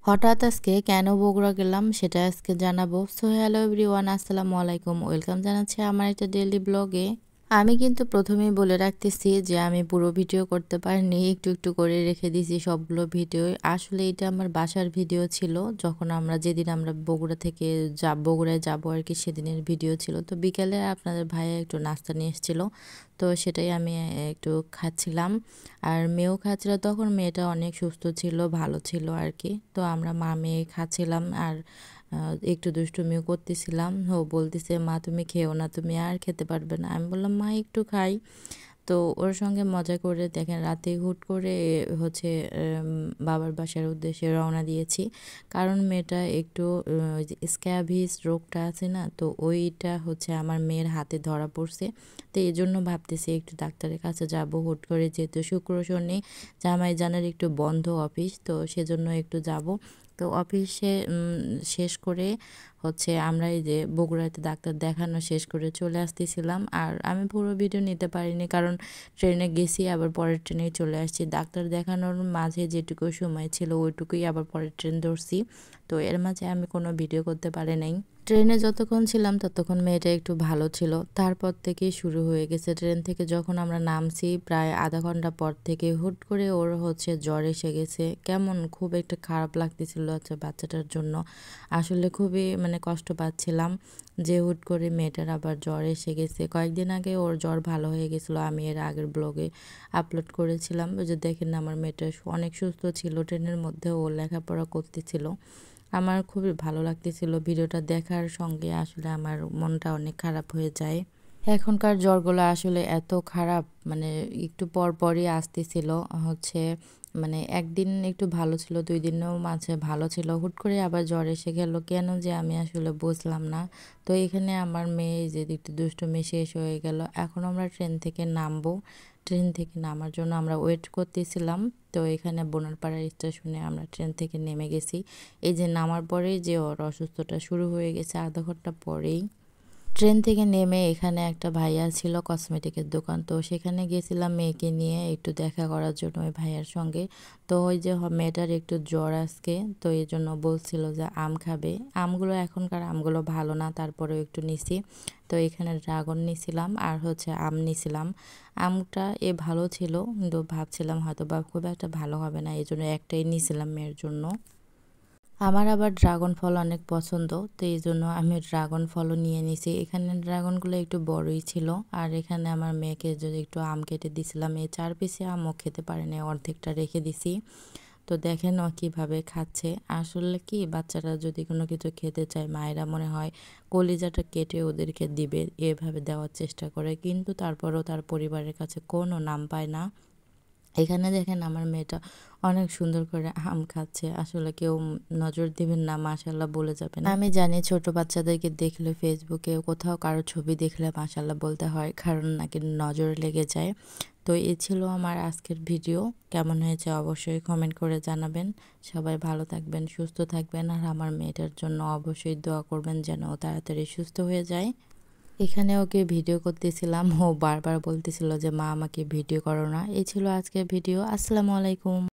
হঠাৎ আজকে কেন বগুড়া গেলাম সেটা আজকে জানাবো। সো হ্যালো এভরিওয়ান, আসসালামু আলাইকুম, ওয়েলকাম জানাচ্ছি আমার একটা ডেইলি ব্লগে। আমি কিন্তু প্রথমেই বলে রাখতেছি যে আমি পুরো ভিডিও করতে পারিনি, একটু একটু করে রেখে দিয়েছি সবগুলো ভিডিও। আসলে এটা আমার বাসার ভিডিও ছিল, যখন যেদিন আমরা বগুড়া থেকে বগুড়ায় যাবো আর কি, সেদিনের ভিডিও ছিল। তো বিকেলে আপনাদের ভাইয়া একটু নাস্তা নিয়ে এসেছিল, তো সেটাই আমি একটু খাচ্ছিলাম। আর মেয়েও খাচ্ছিল, তখন মেয়েটা অনেক সুস্থ ছিল, ভালো ছিল আর কি। তো আমরা মা মেয়ে খাচ্ছিলাম আর একটু দুষ্টুমিও করতেছিলাম। ও বলতেছে, মা তুমি খেও না, তুমি আর খেতে পারবে না। আমি বললাম, মা একটু খাই। তো ওর সঙ্গে মজা করে দেখেন রাতে হুট করে হচ্ছে বাবার বাসার উদ্দেশ্যে রওনা দিয়েছি। কারণ মেয়েটা একটু স্ক্যাবিস রোগটা আছে না, তো ওইটা হচ্ছে আমার মেয়ের হাতে ধরা পড়ছে। তো এই জন্য ভাবতেছি একটু ডাক্তারের কাছে যাব হুট করে, যেহেতু শুক্র শনি জামাইজানের একটু বন্ধ অফিস, তো সেজন্য একটু যাব। তো অফিসে শেষ করে হচ্ছে আমরা এই যে বগুড়াতে ডাক্তার দেখানো শেষ করে চলে আসতেছিলাম। আর আমি পুরো ভিডিও নিতে পারিনি, কারণ ট্রেনে গেছি, আবার পরের ট্রেনেই চলে আসছি। ডাক্তার দেখানোর মাঝে যেটুকু সময় ছিল ওইটুকুই আবার পরের ট্রেন ধরছি। তো এর মাঝে আমি কোনো ভিডিও করতে পারি নাই। ট্রেনে যতক্ষণ ছিলাম ততক্ষণ মেয়েটা একটু ভালো ছিল, তারপর থেকেই শুরু হয়ে গেছে। ট্রেন থেকে যখন আমরা নামছি প্রায় আধা ঘন্টা পর থেকে হুট করে ওর হচ্ছে জ্বর এসে গেছে। কেমন খুব একটা খারাপ লাগতেছিল আচ্ছা বাচ্চাটার জন্য। আসলে খুবই মানে কষ্ট পাচ্ছিলাম যে হুট করে মেয়েটার আবার জ্বর এসে গেছে। কয়েকদিন আগে ওর জ্বর ভালো হয়ে গেছিলো, আমি এর আগের ব্লগে আপলোড করেছিলাম। ওই যে দেখেন আমার মেয়েটা অনেক সুস্থ ছিল, ট্রেনের মধ্যে ও লেখাপড়া করতেছিল। আমার খুবই ভালো লাগতেছিল ভিডিওটা দেখার সঙ্গে, আসলে আমার মনটা অনেক খারাপ হয়ে যায়। এখনকার জ্বরগুলো আসলে এত খারাপ, মানে একটু পর পরই আসতেছিল হচ্ছে, মানে একদিন একটু ভালো ছিল, 2 দিনেও মাঝে ভালো ছিল, হুট করে আবার জ্বর এসে গেল কেন যে আমি আসলে বুঝলাম না। তো এখানে আমার মেয়ে যে একটু দুষ্টুমি শেষ হয়ে গেল। এখন আমরা ট্রেন থেকে নামবো, ট্রেন থেকে নামার জন্য আমরা ওয়েট করতেছিলাম। তো এখানে বোনারপাড়া স্টেশনে আমরা ট্রেন থেকে নেমে গেছি। এই যে নামার পরেই যে ওর অসুস্থতা শুরু হয়ে গেছে আধা ঘন্টা পরেই। ট্রেন থেকে নেমে এখানে একটা ভাইয়া ছিল কসমেটিকের দোকান, তো সেখানে গেছিলাম মেয়েকে নিয়ে একটু দেখা করার জন্য ওই ভাইয়ার সঙ্গে। তো ওই যে মেয়েটার একটু জ্বর আজকে, তো এই জন্য বলছিল যে আম খাবে। আমগুলো এখনকার আমগুলো ভালো না, তারপরেও একটু নিছি। তো এখানে ড্রাগন নিছিলাম আর হচ্ছে আম নিছিলাম। আমটা ভালো ছিল, কিন্তু ভাবছিলাম হয়তো বা খুব একটা ভালো হবে না, এই জন্য একটাই নিছিলাম মেয়ের জন্য। আমার আবার ড্রাগন ফল অনেক পছন্দ, তো এই জন্য আমি ড্রাগন ফলও নিয়ে নিছি। এখানে ড্রাগনগুলো একটু বড়ই ছিল। আর এখানে আমার মেয়েকে যদি একটু আম কেটে দিছিলাম, এই 4 পিসে আমও খেতে পারেনি, অর্ধেকটা রেখে দিছি। তো দেখেন ও কীভাবে খাচ্ছে। আসলে কি বাচ্চারা যদি কোনো কিছু খেতে চায়, মায়েরা মনে হয় কলিজাটা কেটে ওদেরকে দিবে, এভাবে দেওয়ার চেষ্টা করে, কিন্তু তারপরেও তার পরিবারের কাছে কোনো নাম পায় না। এখানে দেখেন আমার মেয়েটা অনেক সুন্দর করে আম খাচ্ছে। আসলে কেউ নজর দিবেন না, মাশাআল্লাহ বলে যাবেন। আমি জানি ছোট বাচ্চাদেরকে দেখলে ফেসবুকে কোথাও কারো ছবি দেখলে মাশাআল্লাহ বলতে হয়, কারণ নাকি নজরে লেগে যায়। তো এই ছিল আমার আজকের ভিডিও। কেমন হয়েছে অবশ্যই কমেন্ট করে জানাবেন। সবাই ভালো থাকবেন, সুস্থ থাকবেন, আর আমার মেয়েটার জন্য অবশ্যই দোয়া করবেন যেন ও তাড়াতাড়ি সুস্থ হয়ে যায়। এখানে ওকে ভিডিও করতেছিলাম, ও বারবার বলতেছিল যে মা আমাকে ভিডিও করো না। এই ছিল আজকের ভিডিও। আসসালামু আলাইকুম।